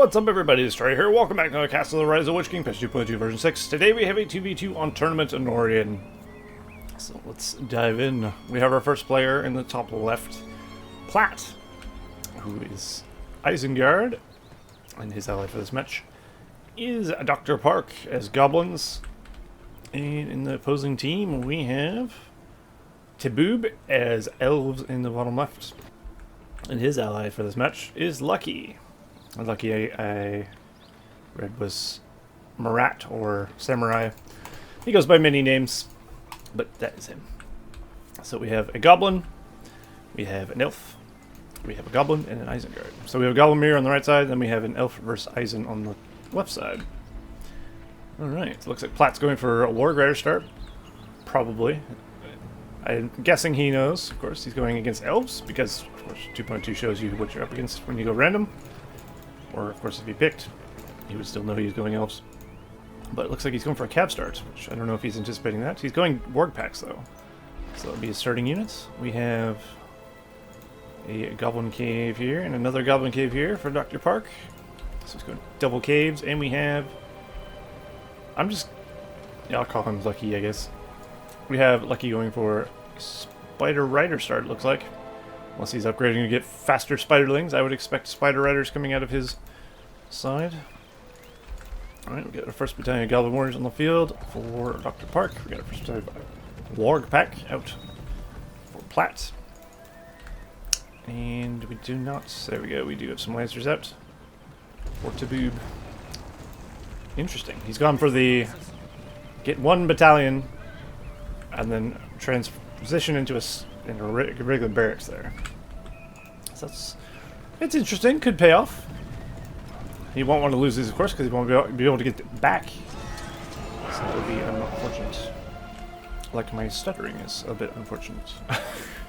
What's up everybody, it's Trey here. Welcome back to the Castle of the Rise of Witch King, patch 2.2 version 6. Today we have a 2v2 on Tournament Anorien. So let's dive in. We have our first player in the top left, PLat, who is Isengard, and his ally for this match is DrParke as Goblins. And in the opposing team we have tehboohb as Elves in the bottom left. And his ally for this match is LuCkY. LuCkY I read was Marat or Samurai. He goes by many names, but that is him. So we have a Goblin, we have an Elf, we have a Goblin, and an Isengard. So we have a Goblin mirror on the right side, then we have an Elf versus Isen on the left side. Alright, so looks like PLat's going for a Warg Rider start. Probably. I'm guessing he knows. Of course, he's going against Elves, because, of course, 2.2 shows you what you're up against when you go random. Or, of course, if he picked, he would still know he's going Elves. But it looks like he's going for a cab start, which I don't know if he's anticipating that. He's going Warg packs, though. So that'll be his starting units. We have a Goblin Cave here, and another Goblin Cave here for DrParke. So he's going double caves, and we have... yeah, I'll call him LuCkY, I guess. We have LuCkY going for Spider Rider start, it looks like. Unless he's upgrading to get faster spiderlings, I would expect Spider Riders coming out of his side. Alright, we got our first battalion of Goblin Warriors on the field for DrParke. We got our first battalion Warg pack out for PLat. And we do not... There we go, we do have some Lancers out for tehboohb. Interesting. He's gone for the... Get one battalion and then transition into a regular barracks there. So it's interesting. Could pay off. He won't want to lose these, of course, because he won't be able to get it back. So that would be unfortunate. Like my stuttering is a bit unfortunate.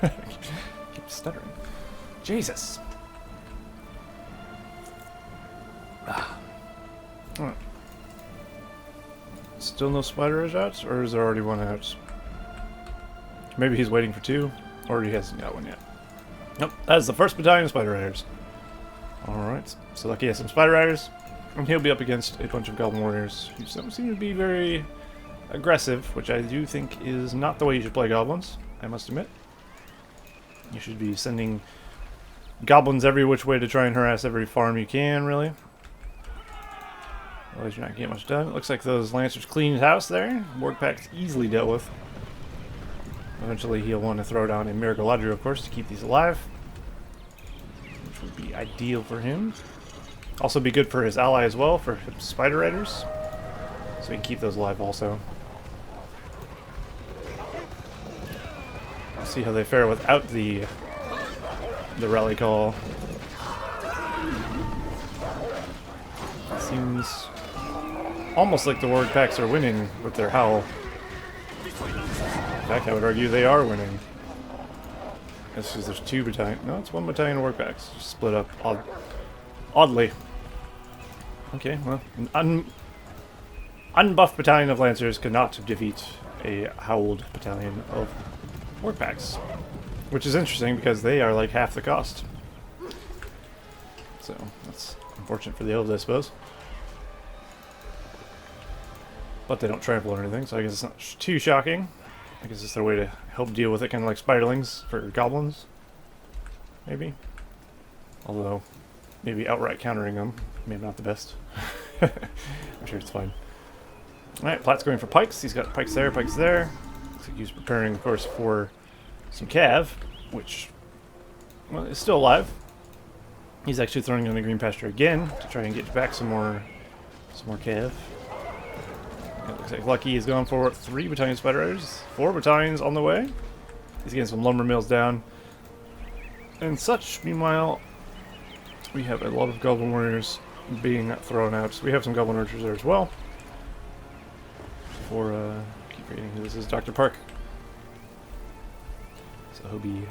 Keep stuttering. Jesus. Alright. Still no Spider Riders out, or is there already one out? Maybe he's waiting for two, or he hasn't got one yet. Nope, that is the first battalion of Spider Riders. Alright, so LuCkY has some Spider Riders, and he'll be up against a bunch of Goblin Warriors who don't seem to be very aggressive, which I do think is not the way you should play Goblins, I must admit. You should be sending Goblins every which way to try and harass every farm you can, really. Otherwise you're not getting much done. It looks like those Lancers cleaned house there. Warg pack's easily dealt with. Eventually he'll want to throw down a Miracle Ladder, of course, to keep these alive. Which would be ideal for him. Also be good for his ally as well, for Spider Riders. So he can keep those alive also. We'll see how they fare without the rally call. It seems almost like the Warg packs are winning with their howl. In fact, I would argue they are winning. That's because there's two battalions. No, it's one battalion of Warg packs. Just split up oddly. Okay, well, an unbuffed battalion of Lancers cannot defeat a howled battalion of Warg packs. Which is interesting because they are like half the cost. So, that's unfortunate for the Elves, I suppose. But they don't trample or anything, so I guess it's not too shocking. I guess it's their way to help deal with it, kind of like Spiderlings for Goblins. Maybe. Although, maybe outright countering them. Maybe not the best. I'm sure it's fine. Alright, PLat's going for pikes. He's got pikes there, pikes there. Looks like he's preparing, of course, for some cav, which, well, is still alive. He's actually throwing in the green pasture again to try and get back some more cav. It looks like LuCkY is going for 3 battalion Spider Riders, 4 battalions on the way. He's getting some lumber mills down and such. Meanwhile, we have a lot of Goblin Warriors being thrown out. So we have some Goblin Archers there as well. Keep reading who this is, DrParke. So he'll be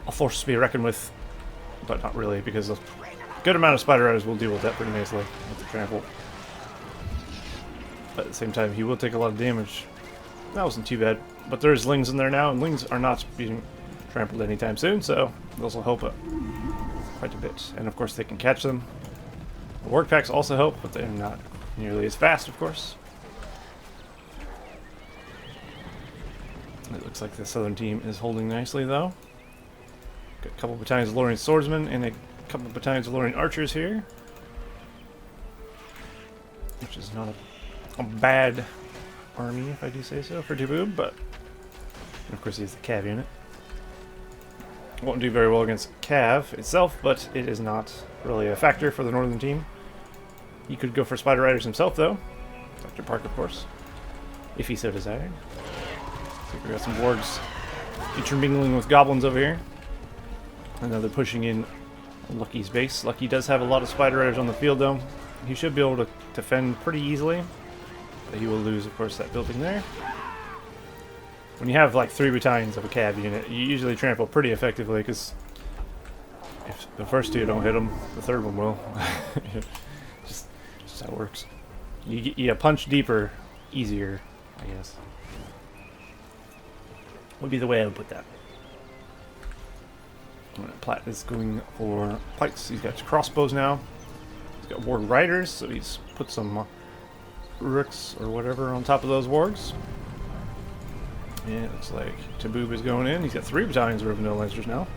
a force to be reckoned with, but not really, because a good amount of Spider Riders will deal with that pretty nicely with the trample. But at the same time, he will take a lot of damage. That wasn't too bad. But there's Lings in there now, and Lings are not being trampled anytime soon, so those will help quite a bit. And of course they can catch them The work packs also help, but they're not nearly as fast, of course. It looks like the southern team is holding nicely, though. Got a couple battalions of Anorien swordsmen and a couple of battalions of Anorien archers here, which is not a bad army, if I do say so, for tehboohb, but of course he's the cav unit. Won't do very well against cav itself, but it is not really a factor for the northern team. He could go for spider riders himself, though. DrParke, of course, if he so desired. So we got some wargs intermingling with goblins over here. And now they're pushing in LuCkY's base. LuCkY does have a lot of spider riders on the field, though. He should be able to defend pretty easily. But he will lose, of course, that building there. When you have like 3 battalions of a cav unit, you usually trample pretty effectively, because if the first 2 don't hit them, the third one will. just how it works. You punch deeper, easier, I guess. Would be the way I would put that. PLat is going for pikes. He's got crossbows now. He's got warg riders, so he's put some rooks or whatever on top of those wargs. And it looks like tehboohb is going in. He's got 3 battalions of vanilla lancers now.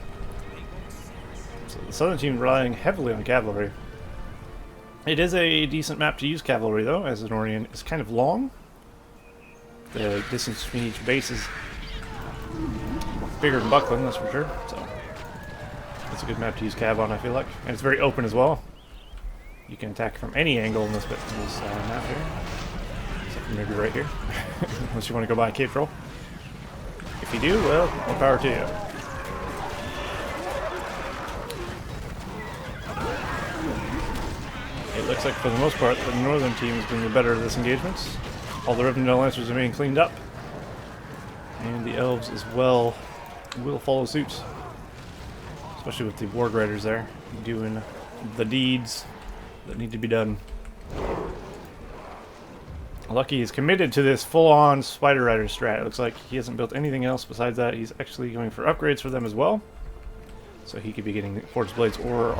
So the southern team relying heavily on cavalry. It is a decent map to use cavalry, though, as Anorien is kind of long. The distance between each base is bigger than Buckland, that's for sure. So it's a good map to use cav on, I feel like. And it's very open as well. You can attack from any angle in this map here. Except for maybe right here. Unless you want to go by a cave troll. If you do, well, more power to you. It looks like, for the most part, the northern team is doing the better of this engagement. All the Rivendell Lancers are being cleaned up. And the Elves, as well, will follow suit. Especially with the warg riders there, doing the deeds that need to be done. LuCkY is committed to this full-on spider rider strat. It looks like he hasn't built anything else besides that. He's actually going for upgrades for them as well. So he could be getting forged blades or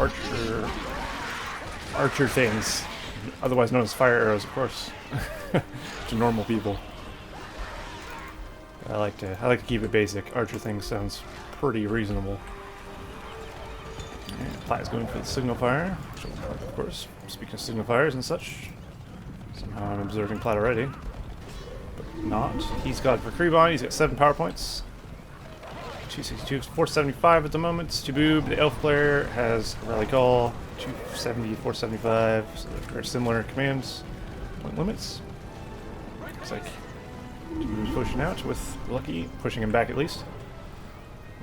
archer things, otherwise known as fire arrows, of course, to normal people. I like to keep it basic. Archer things sounds pretty reasonable. And PLat is going for the signal fire, of course. Speaking of signal fires and such, somehow I'm observing PLat already, but not. He's got for Creebon. He's got 7 power points. 262, 475 at the moment. tehboohb, the elf player, has RotWK, 270, 475. So they're very similar commands point limits. Looks like tehboohb's pushing out with LuCkY, pushing him back at least.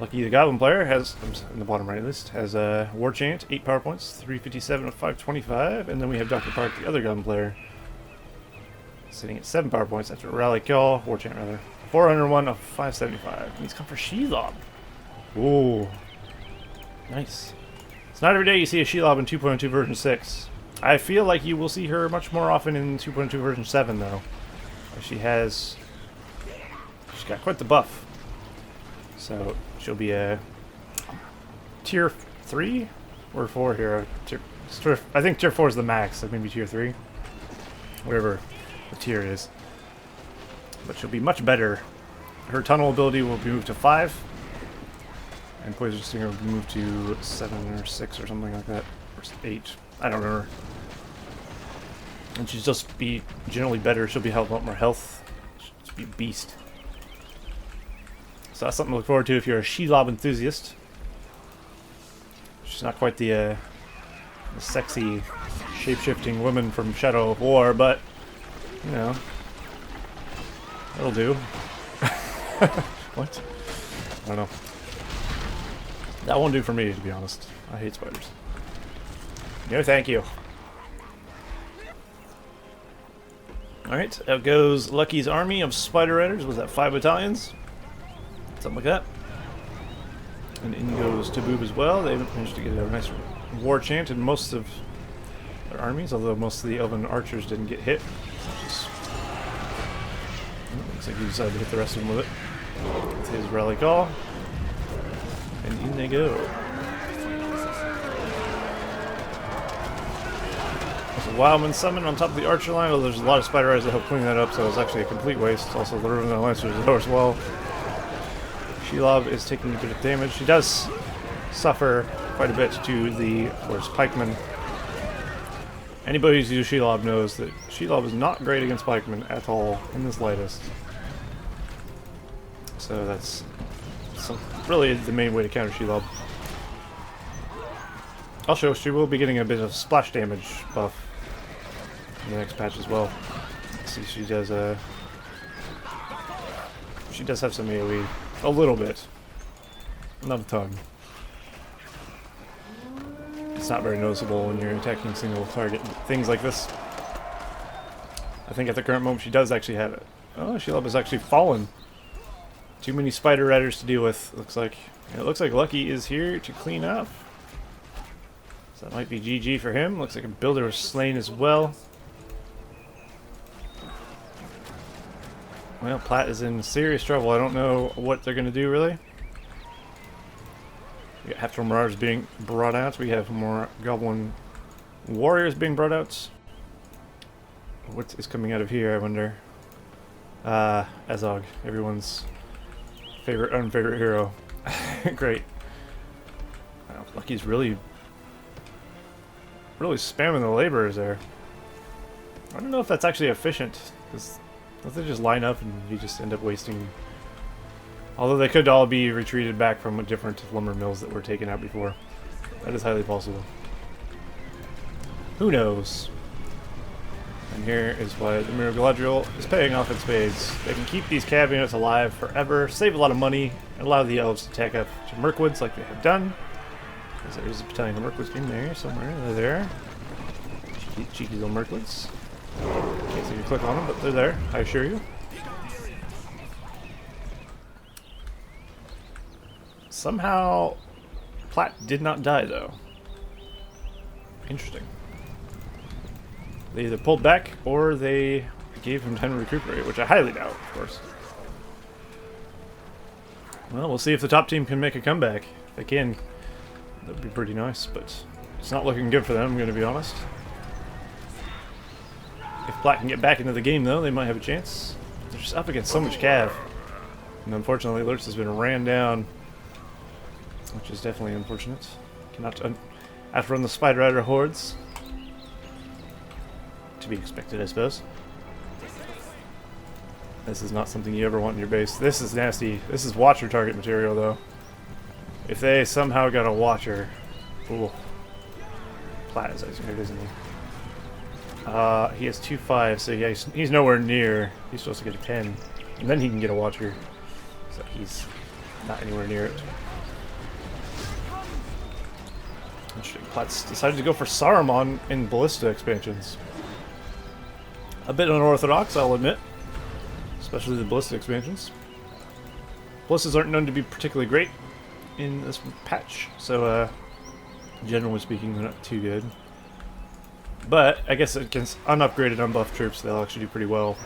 LuCkY, the goblin player, has, in the bottom right list, has a war chant, 8 power points, 357 with 525, and then we have DrParke, the other goblin player, sitting at 7 power points after RotWK, war chant rather, 401 of 575. And he's come for Shelob. Ooh, nice. It's not every day you see a Shelob in 2.2 version 6. I feel like you will see her much more often in 2.2 version 7 though. She's got quite the buff. So she'll be a tier 3 or 4 here. I think tier 4 is the max, so maybe tier 3. Whatever the tier is. But she'll be much better. Her tunnel ability will be moved to 5. And Poison Stinger will be moved to 7 or 6 or something like that. Or 8. I don't remember. And she'll just be generally better. She'll be a lot more health. She'll be a beast. So that's something to look forward to if you're a Shelob enthusiast. She's not quite the sexy, shape-shifting woman from Shadow of War, but, you know, that'll do. What? I don't know. That won't do for me, to be honest. I hate spiders. No, thank you. Alright, out goes LuCkY's army of spider riders. Was that 5 battalions? Something like that. And in goes tehboohb as well. They managed to get a nice war chant in most of their armies, although most of the elven archers didn't get hit. Looks like he decided to hit the rest of them with it. With his RotWK. And in they go. Wildman summon on top of the archer line, although there's a lot of spider eyes that help clean that up, so it was actually a complete waste. Also, the Revenant Lancers are there as well. Shelob is taking a bit of damage. She does suffer quite a bit to the, of course, pikemen. Anybody who's used Shelob knows that Shelob is not great against pikemen at all in this lightest. So that's really the main way to counter Shelob. Also, she will be getting a bit of splash damage buff in the next patch as well. See, she does have some AoE, a little bit, not a ton. It's not very noticeable when you're attacking single target things like this. I think at the current moment she does actually have it. Oh, Shelob has actually fallen. Too many spider riders to deal with, looks like. And it looks like LuCkY is here to clean up. So that might be GG for him. Looks like a builder was slain as well. Well, PLat is in serious trouble. I don't know what they're going to do, really. We got Haftor Marauders being brought out. We have more Goblin Warriors being brought out. What is coming out of here, I wonder? Azog, everyone's unfavorite hero. Great. Wow, LuCkY's really spamming the laborers there. I don't know if that's actually efficient, because don't they just line up and you just end up wasting... Although they could all be retreated back from different lumber mills that were taken out before. That is highly possible. Who knows? And here is why the Mirror Galadriel is paying off in spades. They can keep these cab units alive forever, save a lot of money, and allow the elves to attack up to Mirkwoods like they have done. Because there's a battalion of Mirkwoods in there somewhere. They're there. Cheeky little Mirkwoods. Can't see you click on them, but they're there, I assure you. Somehow, PLat did not die, though. Interesting. They either pulled back, or they gave him time to recuperate, which I highly doubt, of course. Well, we'll see if the top team can make a comeback. If they can, that would be pretty nice, but it's not looking good for them, I'm going to be honest. If PLat can get back into the game, though, they might have a chance. They're just up against so much cav. And unfortunately, Lurtz has been ran down, which is definitely unfortunate. Cannot outrun the Spider Rider hordes. To be expected, I suppose. This is not something you ever want in your base. This is nasty. This is Watcher target material, though. If they somehow got a Watcher... Ooh. PLat is Isengard, isn't he? He has 2-5, so yeah, he's nowhere near. He's supposed to get a 10. And then he can get a Watcher. So he's not anywhere near it. Interesting. PLat's decided to go for Saruman in Ballista expansions. A bit unorthodox, I'll admit. Especially the Ballista expansions. Ballistas aren't known to be particularly great in this patch, so generally speaking, they're not too good. But I guess against unupgraded, unbuffed troops, they'll actually do pretty well.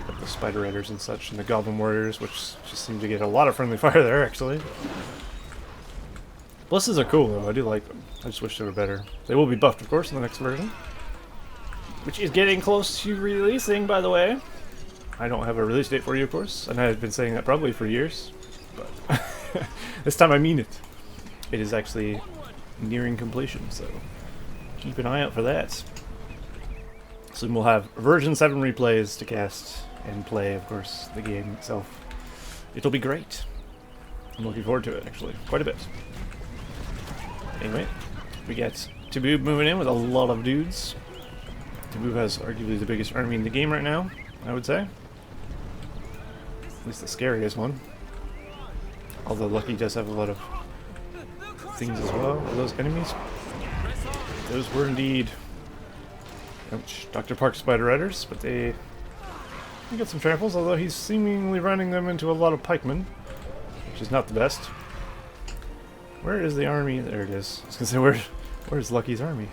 Like the Spider Raiders and such, and the Goblin Warriors, which just seem to get a lot of friendly fire there, actually. Ballistas are cool, though. I do like them. I just wish they were better. They will be buffed, of course, in the next version. Which is getting close to releasing, by the way. I don't have a release date for you, of course, and I've been saying that probably for years. But this time I mean it. It is actually nearing completion, so keep an eye out for that. Soon we'll have version 7 replays to cast and play, of course, the game itself. It'll be great. I'm looking forward to it, actually, quite a bit. Anyway, we got tehboohb moving in with a lot of dudes. tehboohb has arguably the biggest army in the game right now, I would say. At least the scariest one. Although LuCkY does have a lot of things as well. Are those enemies? Those were indeed, ouch, DrParke Spider Riders, but they got some tramples, although he's seemingly running them into a lot of pikemen, which is not the best. Where is the army? There it is. I was gonna say, where's LuCkY's army?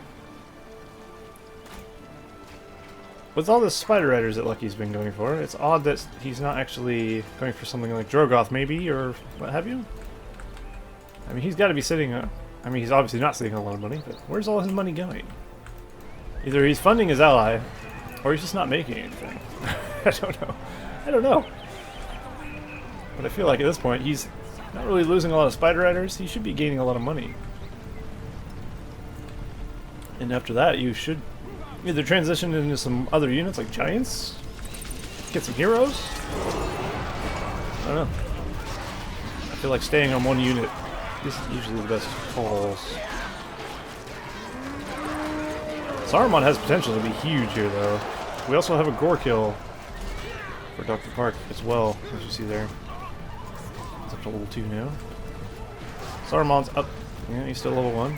With all the Spider Riders that LuCkY's been going for, it's odd that he's not actually going for something like Drogoth, maybe, or what have you. I mean, he's got to be sitting. I mean, he's obviously not sitting on a lot of money, but where's all his money going? Either he's funding his ally, or he's just not making anything. I don't know. I don't know. But I feel like at this point, he's not really losing a lot of Spider Riders. He should be gaining a lot of money. And after that, you should either transition into some other units like Giants, get some heroes. I don't know. I feel like staying on one unit is usually the best calls. Saruman has potential to be huge here, though. We also have a gore kill for DrParke as well, as you see there. He's up to level 2 now. Saruman's up. Yeah, he's still level 1.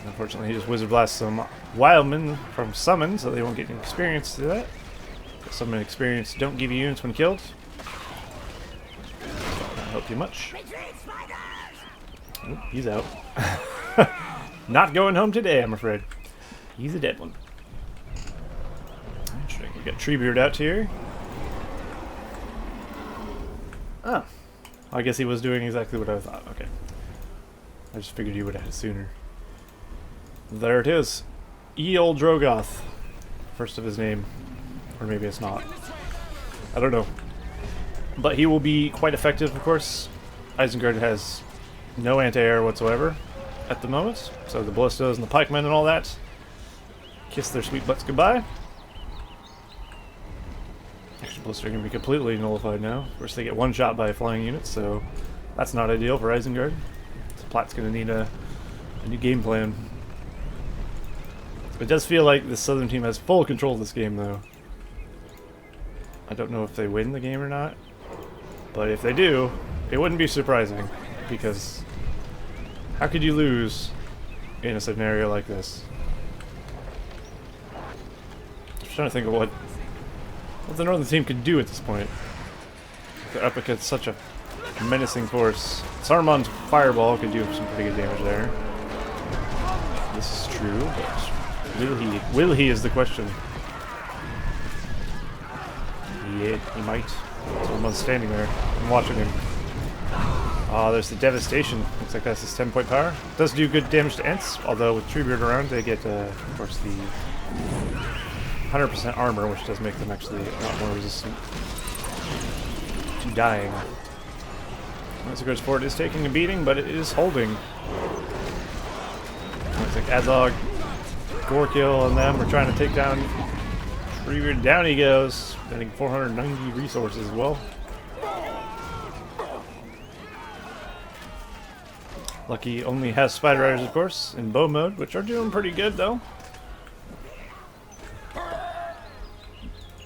Unfortunately, he just Wizard Blasts some Wildmen from Summon, so they won't get any experience to that. Summon experience don't give you units when killed. Not help you much. Oop, he's out. Not going home today, I'm afraid. He's a dead one. Interesting. We got Treebeard out here. Oh. I guess he was doing exactly what I thought. Okay. I just figured you would have had it sooner. There it is. Eel Drogoth. First of his name. Or maybe it's not. I don't know. But he will be quite effective, of course. Isengard has no anti-air whatsoever at the moment. So the Ballistas and the Pikemen and all that kiss their sweet butts goodbye. Actually, Ballistas are going to be completely nullified now. Of course, they get one shot by flying units, so that's not ideal for Isengard. So PLat's going to need a new game plan. It does feel like the Southern team has full control of this game, though. I don't know if they win the game or not, but if they do, it wouldn't be surprising, because how could you lose in a scenario like this? I'm trying to think of what the Northern team could do at this point. They're up against such a menacing force. Saruman's Fireball could do some pretty good damage there. This is true, but will he is the question. Yeah, he might. Someone's standing there. I'm watching him. Oh, there's the Devastation. Looks like that's his 10-point power. Does do good damage to Ents, although with Treebeard around, they get, of course, the 100% armor, which does make them actually a lot more resistant to dying. Isengard's fort is taking a beating, but it is holding. Looks like Azog, Gorekill, and them are trying to take down Treebeard. Down he goes, getting 490 resources as well. LuCkY only has Spider Riders, of course, in bow mode, which are doing pretty good, though.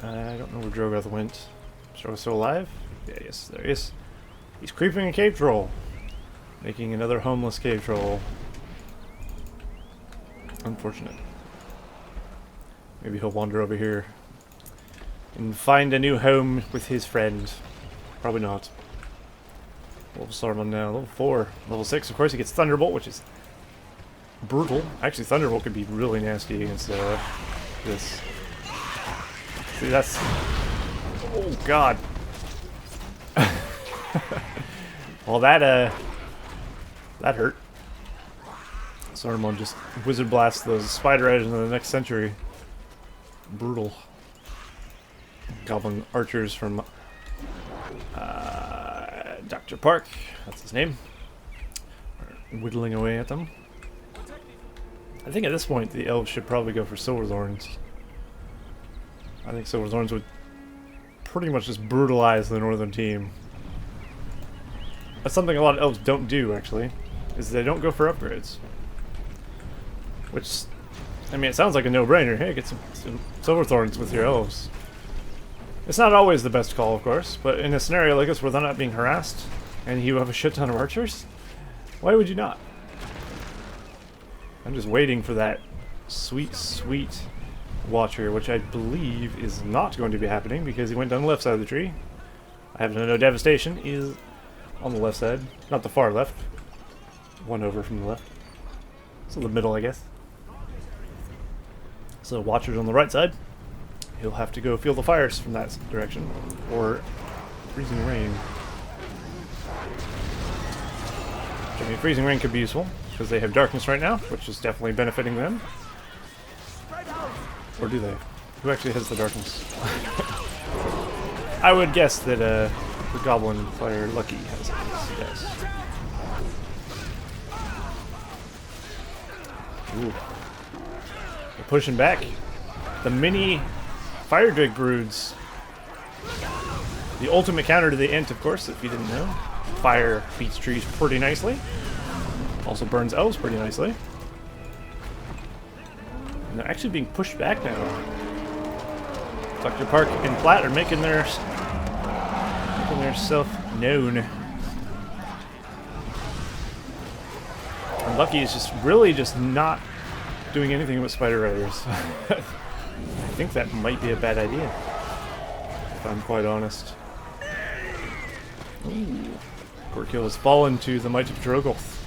I don't know where Drogoth went. Is Drogoth still alive? Yeah, yes, there he is. He's creeping a cave troll, making another homeless cave troll. Unfortunate. Maybe he'll wander over here and find a new home with his friend. Probably not. Level Saruman now, level 4. Level 6, of course, he gets Thunderbolt, which is brutal. Actually, Thunderbolt could be really nasty against this. See, that's... Oh, God. Well, that hurt. Saruman just Wizard Blast those Spider Riders into the next century. Brutal. Goblin archers from DrParke, that's his name, are whittling away at them. I think at this point the Elves should probably go for Silverthorns. I think Silverthorns would pretty much just brutalize the Northern team. That's something a lot of Elves don't do, actually, is they don't go for upgrades. Which, I mean, it sounds like a no-brainer. Hey, get some Silverthorns with your Elves. It's not always the best call, of course, but in a scenario like this where they're not being harassed, and you have a shit ton of archers, why would you not? I'm just waiting for that sweet, sweet Watcher, which I believe is not going to be happening because he went down the left side of the tree. I happen to know Devastation is on the left side, not the far left. One over from the left. So the middle, I guess. So Watcher's on the right side. He'll have to go feel the fires from that direction, or freezing rain. I mean, freezing rain could be useful. because they have darkness right now, which is definitely benefiting them. Or do they? Who actually has the darkness? I would guess that the Goblin player LuCkY has it. Yes. Ooh. They're pushing back. The mini Fire Drake broods. The ultimate counter to the Ent, of course, if you didn't know. Fire beats trees pretty nicely. Also burns elves pretty nicely. And they're actually being pushed back now. DrParke and PLat are making their self known. And LuCkY is just really just not doing anything with Spider Riders. I think that might be a bad idea, if I'm quite honest. Ooh. Gorkill has fallen to the might of Drogoth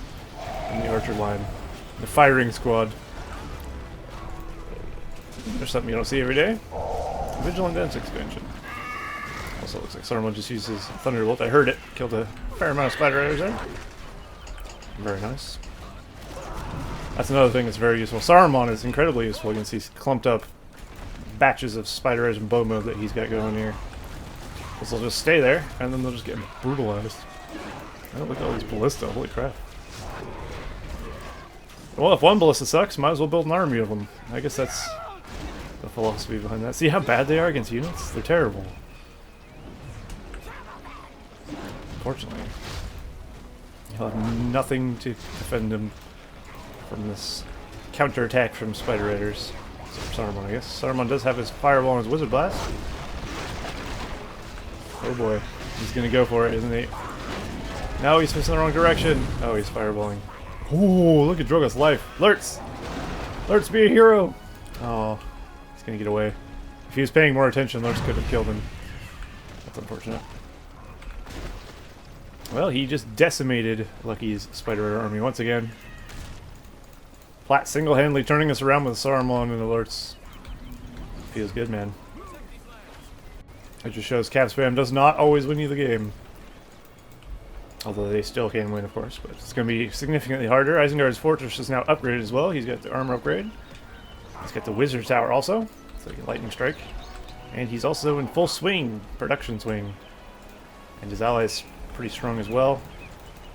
in the archer line. The firing squad. There's something you don't see every day. Vigilant Dance expansion. Also looks like Saruman just uses Thunderbolt. I heard it. Killed a fair amount of Spider Riders there. Very nice. That's another thing that's very useful. Saruman is incredibly useful against these clumped up batches of Spider Riders and Bomo that he's got going here. Because they'll just stay there, and then they'll just get brutalized. Oh, look at all these ballista. Holy crap. Well, if one ballista sucks, might as well build an army of them. I guess that's the philosophy behind that. See how bad they are against units? They're terrible. Unfortunately. You'll have nothing to defend them from this counterattack from Spider Raiders. Except for Saruman, I guess. Saruman does have his Fireball and his Wizard Blast. Oh boy. He's gonna go for it, isn't he? No, he's facing the wrong direction. Oh, he's fireballing. Ooh, look at Drogoth's life. Lurtz! Lurtz, be a hero! Oh, he's gonna get away. If he was paying more attention, Lurtz could have killed him. That's unfortunate. Well, he just decimated LuCkY's Spider Rider army once again. PLat single-handedly turning us around with Saruman and the Lurtz. Feels good, man. It just shows cap spam does not always win you the game. Although they still can win, of course, but it's going to be significantly harder. Isengard's fortress is now upgraded as well. He's got the armor upgrade. He's got the wizard tower also, so he can lightning strike. And he's also in full swing, production swing. And his allies pretty strong as well.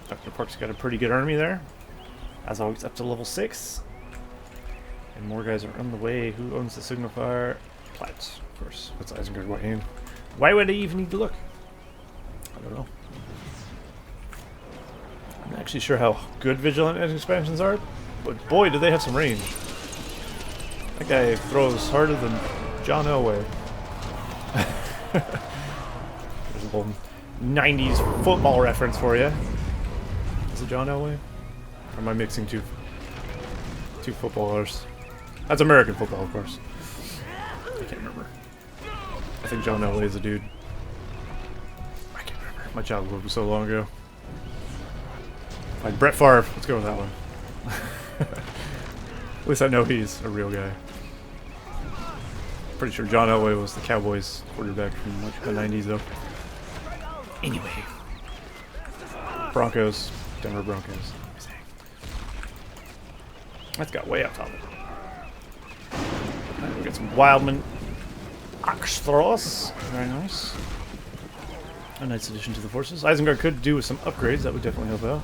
DrParke's got a pretty good army there. As always, up to level 6. And more guys are on the way. Who owns the signifier? PLat, of course. What's Isengard white hand? Why would I even need to look? I don't know. I'm not actually sure how good Vigilant expansions are, but boy, do they have some range. That guy throws harder than John Elway. There's a little 90s football reference for you. Is it John Elway? Or am I mixing two footballers? That's American football, of course. I can't remember. I think John Elway is a dude. I can't remember. My childhood was so long ago. Like Brett Favre. Let's go with that one. At least I know he's a real guy. Pretty sure John Elway was the Cowboys quarterback from like the 90s, though. Anyway. Broncos. Denver Broncos. That's got way up top. Right, we got some Wildman Axthros. Very nice. A nice addition to the forces. Isengard could do with some upgrades. That would definitely help out.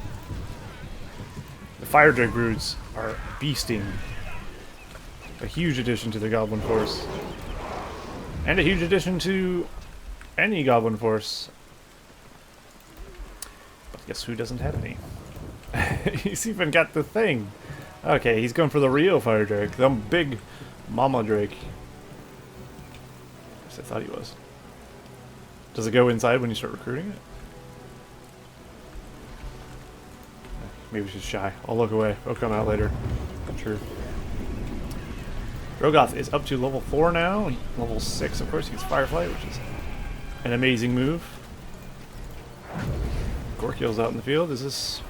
The Fire Drake broods are beasting. A huge addition to the Goblin force. And a huge addition to any Goblin force. But guess who doesn't have any? He's even got the thing. Okay, he's going for the Rio Fire Drake. The big Mama Drake. At least I thought he was. Does it go inside when you start recruiting it? Maybe she's shy. I'll look away. It'll come out later. Not sure. Drogoth is up to level 4 now. Level 6, of course, he gets Fireflight, which is an amazing move. Gorkill's out in the field. Is this...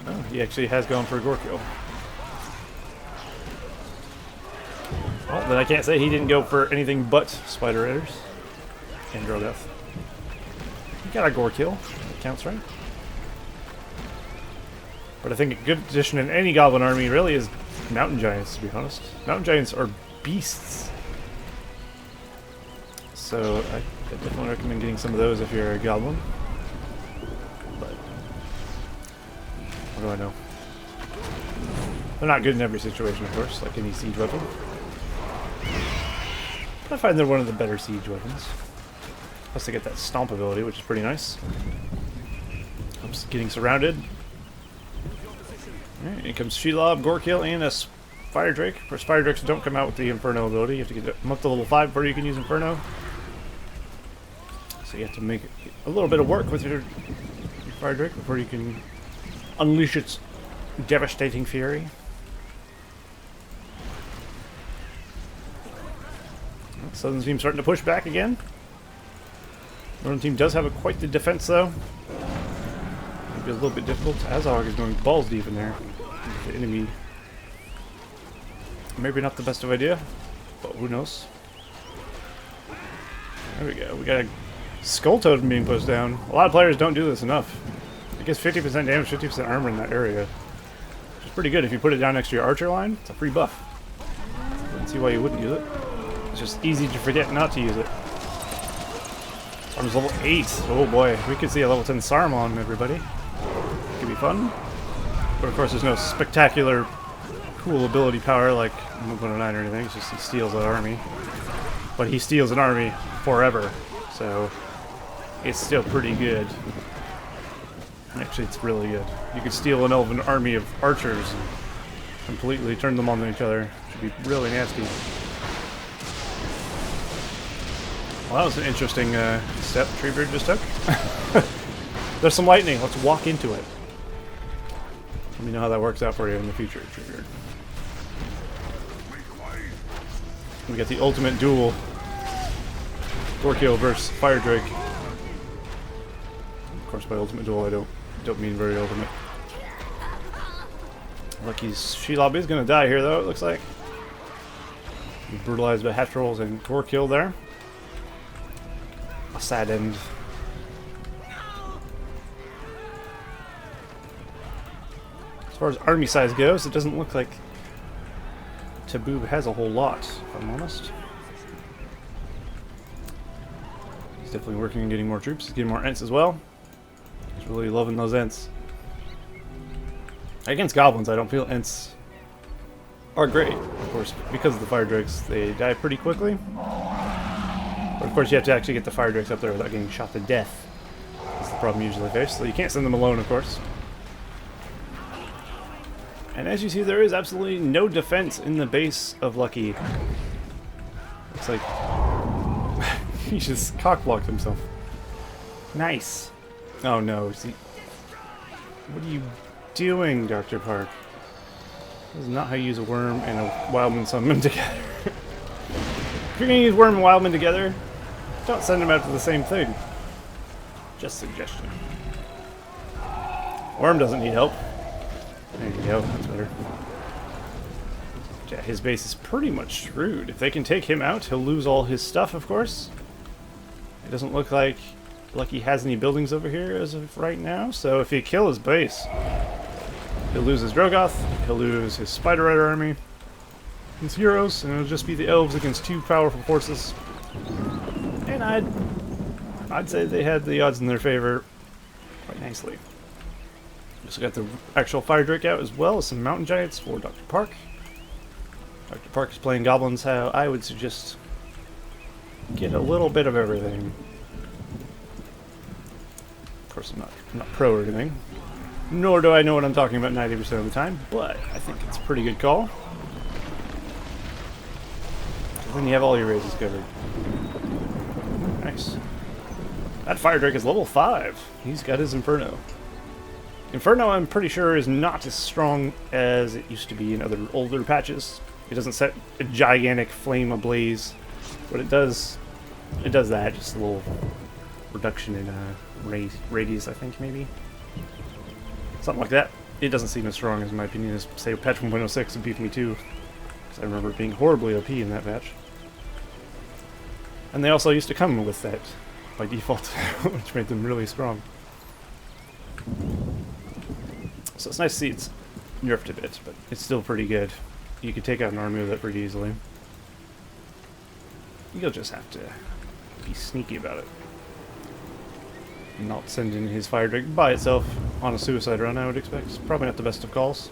Oh, he actually has gone for a Gorkill. Well, then I can't say he didn't go for anything but Spider Raiders. And Drogoth. He got a Gorkill. That counts, right? But I think a good addition in any goblin army really is mountain giants, to be honest. Mountain giants are beasts. So I definitely recommend getting some of those if you're a goblin. But what do I know? They're not good in every situation, of course, like any siege weapon. But I find they're one of the better siege weapons. Plus they get that stomp ability, which is pretty nice. Helps getting surrounded. Alright, in comes Shelob, Gorekill, and a Fire Drake. Of course, Fire Drakes don't come out with the Inferno ability. You have to get them up to level 5 before you can use Inferno. So you have to make a little bit of work with your Fire Drake before you can unleash its devastating fury. Southern team starting to push back again. Northern team does have quite the defense though. Maybe a little bit difficult. Azog is going balls deep in there. The enemy. Maybe not the best of idea, but who knows. There we go. We got a Skull Totem being pushed down. A lot of players don't do this enough. It gets 50% damage, 50% armor in that area. Which is pretty good if you put it down next to your archer line. It's a free buff. I don't see why you wouldn't use it. It's just easy to forget not to use it. Arm's level 8. Oh boy, we could see a level 10 Saruman, everybody. Could be fun. But of course there's no spectacular cool ability power like 109 or anything. It's just he steals an army. But he steals an army forever. So it's still pretty good. Actually, it's really good. You could steal an elven army of archers and completely turn them on each other. It should be really nasty. Well, that was an interesting step Treebeard just took. There's some lightning. Let's walk into it. Let me know how that works out for you in the future, Treebeard. We got the ultimate duel. Gorekill versus Fire Drake. Of course, by ultimate duel, I don't mean very ultimate. LuCkY's Shelob is going to die here, though, it looks like. He's brutalized by half trolls and Gorekill there. A sad end. As far as army size goes, it doesn't look like tehboohb has a whole lot, if I'm honest. He's definitely working on getting more troops. He's getting more Ents as well. He's really loving those Ents. Against goblins, I don't feel Ents are great. Of course, because of the Fire Drakes, they die pretty quickly. But of course, you have to actually get the Fire Drakes up there without getting shot to death. That's the problem you usually face. So you can't send them alone, of course. And as you see, there is absolutely no defense in the base of LuCkY. Looks like he just cock-blocked himself. Nice. Oh no, see. What are you doing, DrParke? This is not how you use a worm and a wildman summon together. If you're gonna use worm and wildman together, don't send them out to the same thing. Just suggestion. Worm doesn't need help. There you go, that's better. Yeah, his base is pretty much screwed. If they can take him out, he'll lose all his stuff, of course. It doesn't look like LuCkY has any buildings over here as of right now, so if he kill his base, he'll lose his Drogoth, he'll lose his Spider Rider army, his heroes, and it'll just be the Elves against two powerful forces. And I'd say they had the odds in their favor quite nicely. Also got the actual Fire Drake out as well as some Mountain Giants for DrParke. DrParke is playing Goblins how I would suggest get a little bit of everything. Of course, I'm not pro or anything. Nor do I know what I'm talking about 90% of the time, but I think it's a pretty good call. Then you have all your raises covered. Nice. That Fire Drake is level 5. He's got his Inferno. Inferno, I'm pretty sure, is not as strong as it used to be in other older patches. It doesn't set a gigantic flame ablaze, but it does that, just a little reduction in radius, I think, maybe. Something like that. It doesn't seem as strong, as in my opinion, as, say, patch 1.06 and PFME 2. Because I remember it being horribly OP in that patch. And they also used to come with that by default, which made them really strong. So it's nice to see it's nerfed a bit, but it's still pretty good. You can take out an army with it pretty easily. You'll just have to be sneaky about it. Not send in his fire drake by itself on a suicide run, I would expect. It's probably not the best of calls.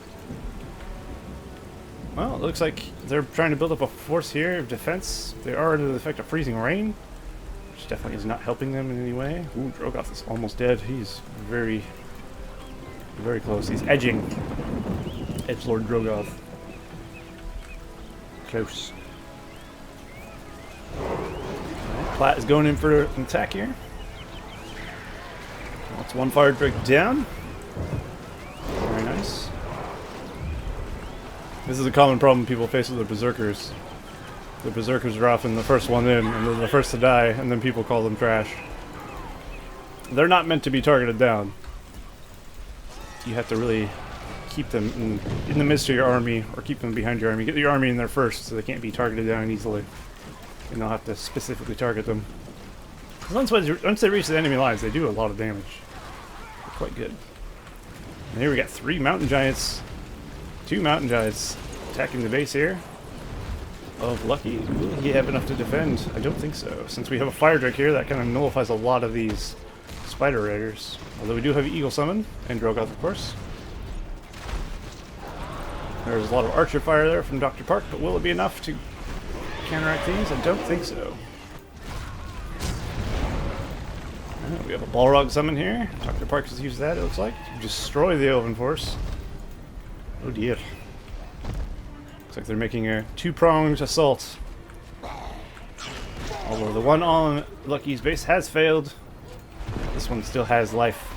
Well, it looks like they're trying to build up a force here of defense. They are under the effect of freezing rain, which definitely is not helping them in any way. Ooh, Drogoth is almost dead. He's very, very close. He's edging. Edgelord Drogoth. Close. PLat is going in for an attack here. That's one fire drake down. Very nice. This is a common problem people face with the berserkers. The berserkers are often the first one in, and they're the first to die, and then people call them trash. They're not meant to be targeted down. You have to really keep them in the midst of your army, or keep them behind your army. Get your army in there first, so they can't be targeted down easily. And they'll have to specifically target them. Once they reach the enemy lines, they do a lot of damage. They're quite good. And here we got 3 mountain giants. 2 mountain giants attacking the base here of LuCkY. Will he have enough to defend? I don't think so. Since we have a fire drake here, that kind of nullifies a lot of these spider raiders. Although we do have Eagle Summon and Drogoth, of course. There's a lot of archer fire there from DrParke, but will it be enough to counteract these? I don't think so. We have a Balrog summon here. DrParke has used that, it looks like, to destroy the Elven force. Oh dear. Looks like they're making a 2-pronged assault. Although the one on LuCkY's base has failed, this one still has life.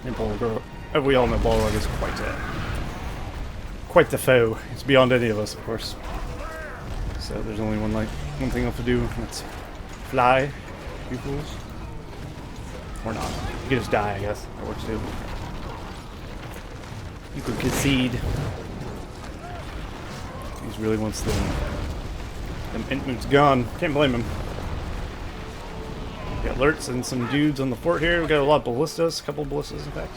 And Balrog, we all know Balrog is quite the foe. It's beyond any of us, of course. So there's only one thing left to do, and that's fly, you fools. Or not. You can just die, I guess. That works too. You could concede. He really wants them infants gone. Can't blame him. We got alerts and some dudes on the fort here. We got a lot of ballistas, a couple of ballistas in fact.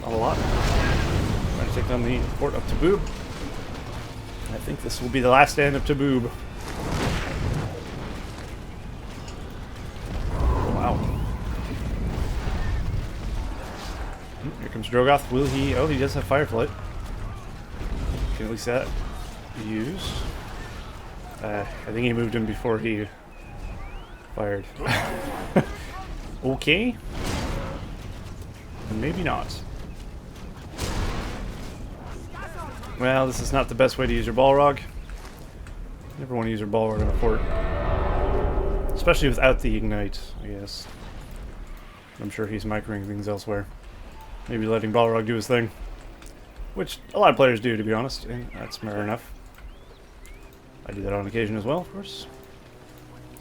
Not a lot. Trying to take down the fort of tehboohb. I think this will be the last stand of tehboohb. Here comes Drogoth. Will he? Oh, he does have Fireflight. Can at least that be used. I think he moved him before he fired. Okay. Maybe not. Well, this is not the best way to use your Balrog. Never want to use your Balrog on a fort. Especially without the Ignite, I guess. I'm sure he's microing things elsewhere. Maybe letting Balrog do his thing. Which a lot of players do, to be honest, and that's fair enough. I do that on occasion as well, of course.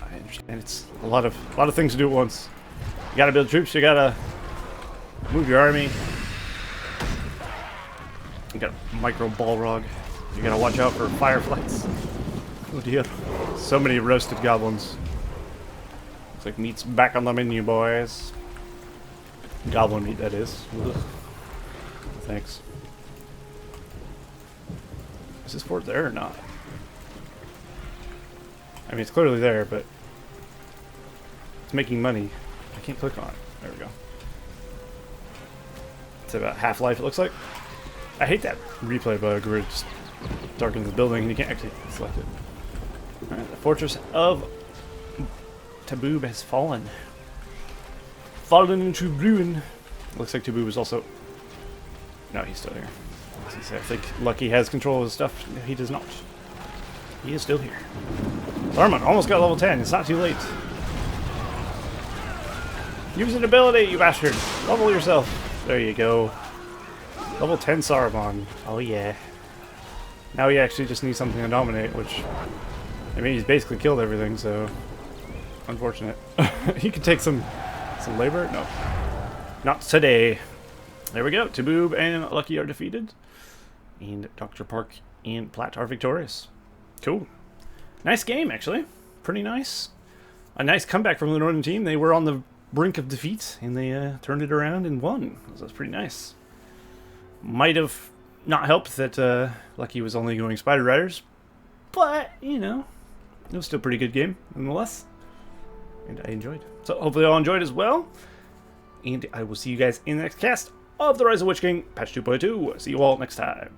I understand it's a lot of things to do at once. You gotta build troops, you gotta move your army. You gotta micro Balrog. You gotta watch out for fireflies. Oh dear. So many roasted goblins. Looks like meat's back on the menu, boys. Goblin meat, that is. Ugh. Thanks. Is this fort there or not? I mean, it's clearly there, but it's making money. I can't click on it. There we go. It's about half-life, it looks like. I hate that replay bug where it just darkens the building and you can't actually select it. Alright, the fortress of tehboohb has fallen. Fallen into ruin. Looks like tehboohb is also... No, he's still here. I think LuCkY has control of his stuff. No, he does not. He is still here. Saruman almost got level 10. It's not too late. Use an ability, you bastard. Level yourself. There you go. Level 10 Saruman. Oh yeah. Now he actually just needs something to dominate, which... I mean, he's basically killed everything, so... Unfortunate. He could take some labor? No. Not today. There we go. tehboohb and LuCkY are defeated. And DrParke and PLat are victorious. Cool. Nice game, actually. Pretty nice. A nice comeback from the Northern team. They were on the brink of defeat, and they turned it around and won. So that's pretty nice. Might have not helped that LuCkY was only going Spider Riders, but, you know, it was still a pretty good game, nonetheless. And I enjoyed. So hopefully you all enjoyed as well. And I will see you guys in the next cast of the Rise of Witch King, patch 2.2. See you all next time.